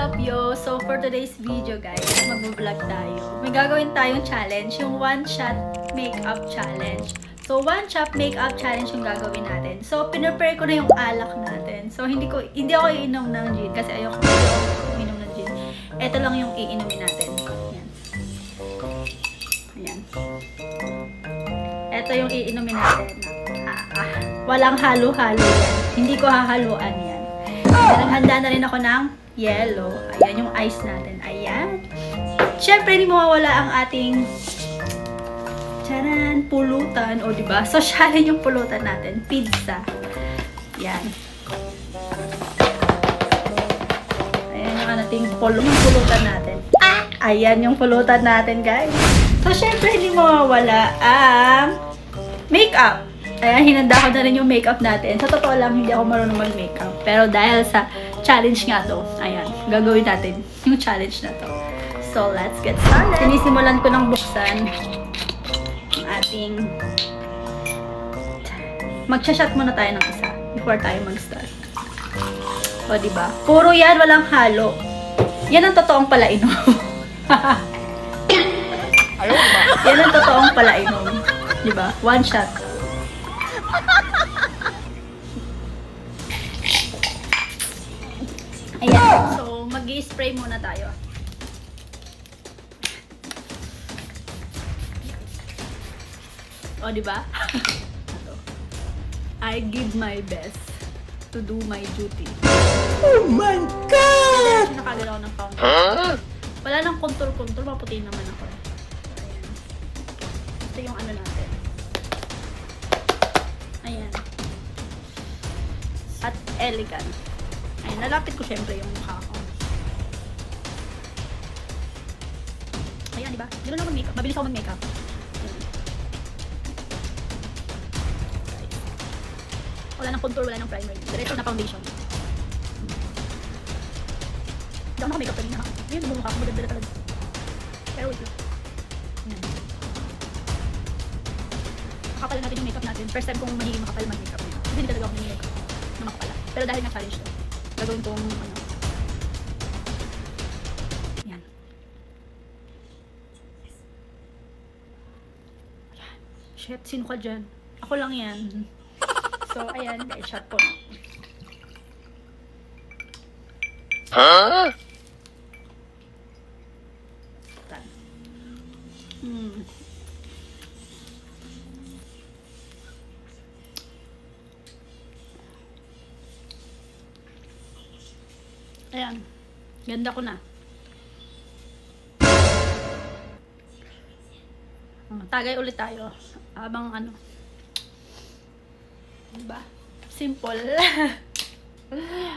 up, yo? So, for today's video, guys, mag-vlog tayo. May gagawin tayong challenge, yung one-shot makeup challenge. So, one-shot makeup challenge yung gagawin natin. So, pinrepare ko na yung alak natin. So, hindi ako iinom ng gin kasi ayoko iinom ng gin. Ito lang yung iinumin natin. Ayan. Ayan. Ito yung iinumin natin. Walang halo-halo yan. Hindi ko hahaluan yan. Naghanda na rin ako ng yellow. Ayan yung ice natin. Ayan. Siyempre, hindi mawawala ang ating charan, pulutan. O, diba? Sosyalin yung pulutan natin. Pizza. Ayan. Ayan yung ating pulutan natin. Ayan yung pulutan natin, guys. So, siyempre, hindi mawawala ang makeup. Ayan, hinanda ko na rin yung makeup natin. Sa totoo lang, hindi ako marunong mag-makeup. Pero dahil sa challenge nga to, ayan, gagawin natin yung challenge na to. So, let's get started. Sinisimulan ko ng buksan ang ating... Mag-shot muna tayo ng isa before tayo mag-start. O, diba? Puro yan, walang halo. Yan ang totoong palainom. Yan ang totoong palainom. Diba? One shot. Ayan. So, mag-i-spray muna tayo. O, diba? I give my best to do my duty. Oh my God! Kasi nakagalaw ako ng foundation. Wala nang contour-contour. Maputi naman ako. Ayan. Ito yung ano natin. Ayan. At elegant. Ayan, nalapit ko syempre yung mukha ko. Ayan, diba? Ganun ako mag-makeup. Mabilis ako mag-makeup. Ayan. Wala nang contour, wala nang primer. Diretso na foundation. Hindi ako naka-makeup kanina ha. Ngayon, mukha ko maganda talaga. Pero wait lang. Ayan. Makapal natin yung makeup natin. First time kong magiging makapal mag-makeup niya. Kasi hindi talaga ako mag-makeup na makapal. Pero dahil nga challenge to, gagawin kong ano. Yan. Ayan. Shit, sino ka dyan? Ako lang yan. So, ayan guys, shot po. Huh? Ayan. Ganda ko na. Tagay ulit tayo. Habang ano. Diba? Simple.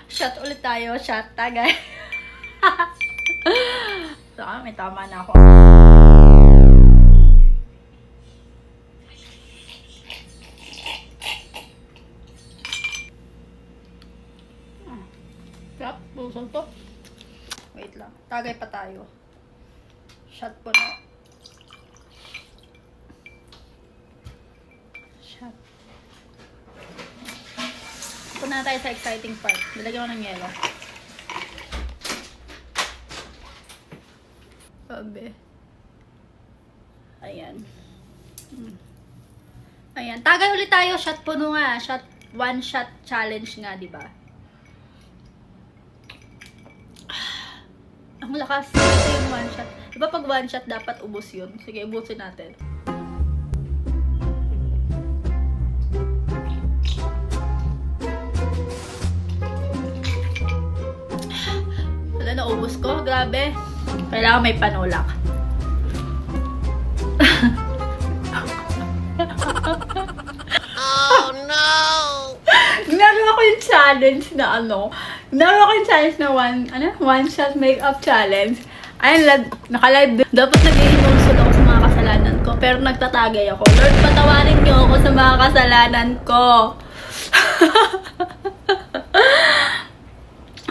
Shot ulit tayo. Shot. Tagay. So, may tama na ako. Stop. Busog to. Wait lang. Tagay pa tayo. Shot po na. Shot. Punta na tayo sa exciting part. Nilagyan ko ng yelo. Sabi. Ayan. Ayan. Tagay ulit tayo. Shot puno nga. Shot. One shot challenge nga, diba? Ang lakas. Ito yung one shot. Diba pag one shot, dapat ubos yun? Sige, ubusin natin. Wala na, ubos ko. Grabe. Kailangan may panulak. Oh no! Ginagawa ko yung challenge na ano. Ginagawa ko yung challenge na one shot makeup challenge. Ayun, naka-live din. Dapat nag-i-inulsol ako sa mga kasalanan ko. Pero nagtatagay ako. Lord, patawarin niyo ako sa mga kasalanan ko.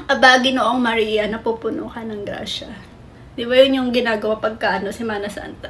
Aba, Ginoong Maria, napupuno ka ng grasya. Di ba yun yung ginagawa pagka Semana Santa?